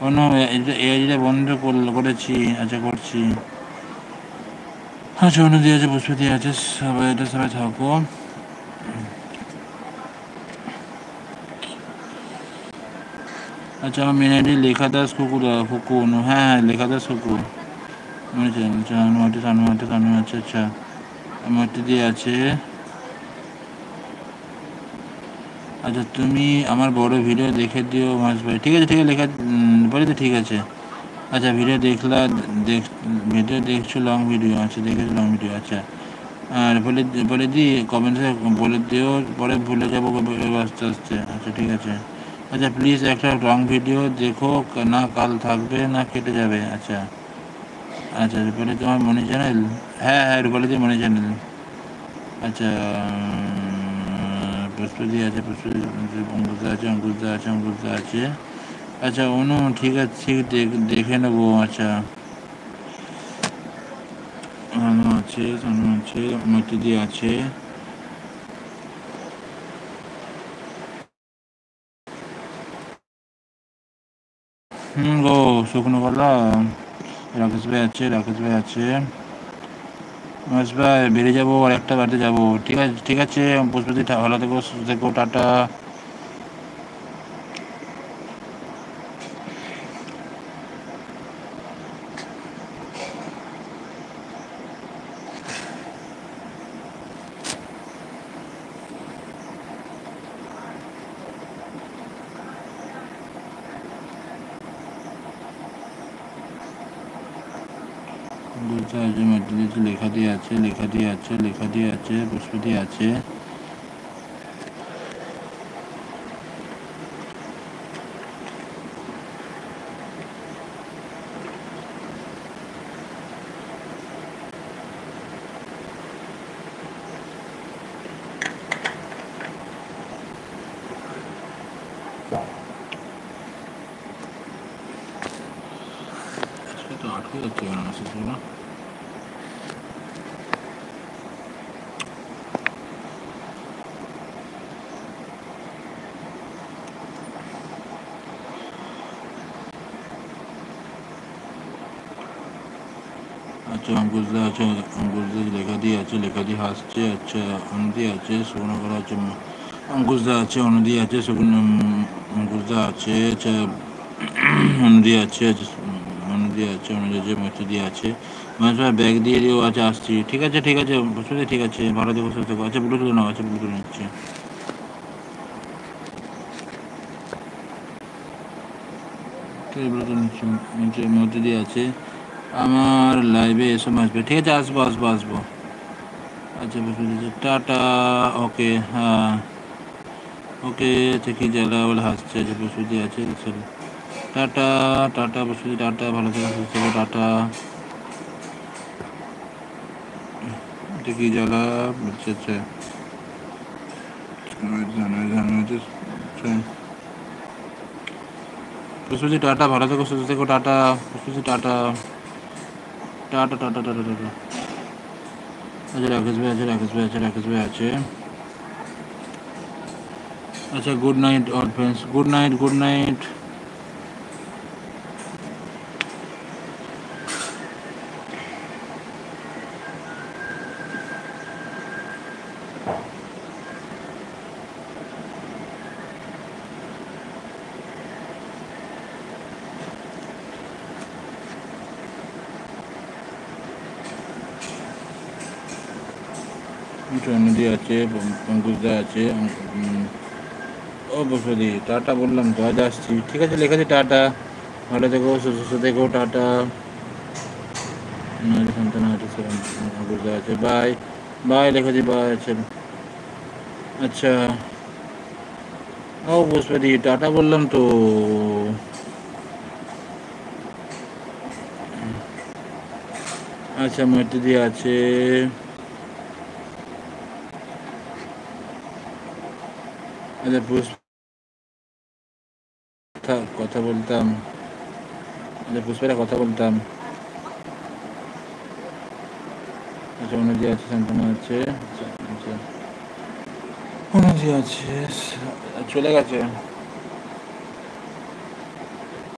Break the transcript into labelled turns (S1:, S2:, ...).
S1: কোনো এটা বন্ধ করেছি। আচ্ছা করছি। আচ্ছা অনুদি আছে, পুষ্পতি আছে, সবাই এটা সবাই থাকো। আচ্ছা আমার মেন আইডি লেখা দাস কুকুর। হ্যাঁ লেখা দাস কুকুর আছে। আচ্ছা আমার দিয়ে আছে। আচ্ছা তুমি আমার বড় ভিডিও দেখে দিও মাস ভাই। ঠিক আছে লেখা বলি তো ঠিক আছে। আচ্ছা ভিডিও ভিডিও দেখছো লং ভিডিও। আচ্ছা দেখেছো লং ভিডিও। আচ্ছা আর বলে দিই কমেন্টে বলে দিও, পরে ভুলে যাবো আস্তে আস্তে। আচ্ছা ঠিক আছে। আচ্ছা প্লিজ একটা লং ভিডিও দেখো, না কাল থাকবে না কেটে যাবে। আচ্ছা আচ্ছা রূপালি তোমার মনি চ্যানেল? হ্যাঁ রূপালি দিয়ে মনি চ্যানেল। আচ্ছা পুষ্পদি আছে, অঙ্কুশদা আছে। আচ্ছা অনু ঠিক আছে, দেখে নেবো। আচ্ছা সানু আছে মতিদি আছে। গো শুকনো কলা রাকেশ ভাই আছে। মাস ভাই বেরিয়ে যাবো, আর একটা বাড়িতে যাবো। ঠিক আছে পুষ্পদি ভালো থেকো, সুস্থ থেকো, টাটা। লেখা দিয়ে আছে পুষ্পদি আছে। তো আটকে যাচ্ছে কেন মেসেজগুলো? আচ্ছা অঙ্কুশদা আছে, লেখা দিয়ে হাসছে। আচ্ছা অনুদি আছে, শুকনো করা আছে, অঙ্কুশদা আছে, অনুদি আছে, অঙ্কুশদা আছে। আচ্ছা অনুদি আছে। মৈত্রী আছে। মাঝে ব্যাগ দিয়ে দিও। আচ্ছা আসছি। ঠিক আছে বুঝতে ঠিক আছে, ভালো দেখো সুস্থ থেকো। আচ্ছা ব্লুটুথ নাও। আচ্ছা ব্লুটুথ নিচ্ছি। ব্লুটুথ নিচ্ছি। মৈত্রী আছে। আমার লাইভে এসো আসবে। ঠিক আছে আসবো। আচ্ছা বুঝতে টাটা। ওকে হ্যাঁ ওকে। আচ্ছা কি জ্বালা বলে হাসছে। আচ্ছা বসুদি আছে। চলো টাটা বসুদি, টাটা ভালো থেকে সুস্থ থেকো, টাটা। এটা কি জ্বালা বলছে। আচ্ছা বসুদি টাটা ভালো থেকো সুস্থ থেকো, টাটা বসুদি, টাটা টাটা। আচ্ছা রাকেশ ভাই আছে। আচ্ছা good night all friends, good night. নদী আছে, অঙ্কুশদা আছে। ও বসুদি টাটা বললাম তো, আজ আসছি। ঠিক আছে লেখাছি টাটা, ভালো থেকো সুস্থ থেকো, টাটা। সন্তান আছে, বাই লেখাছি বাই। আচ্ছা ও পুষ্পাদি টাটা বললাম তো। আচ্ছা মৈত্রী আছে। আচ্ছা কথা বলতাম। আচ্ছা পুষ্পারা কথা বলতাম। আচ্ছা অনুজি আছে, শান্তনা আছে। আচ্ছা অনুজি আছে, চলে গেছে।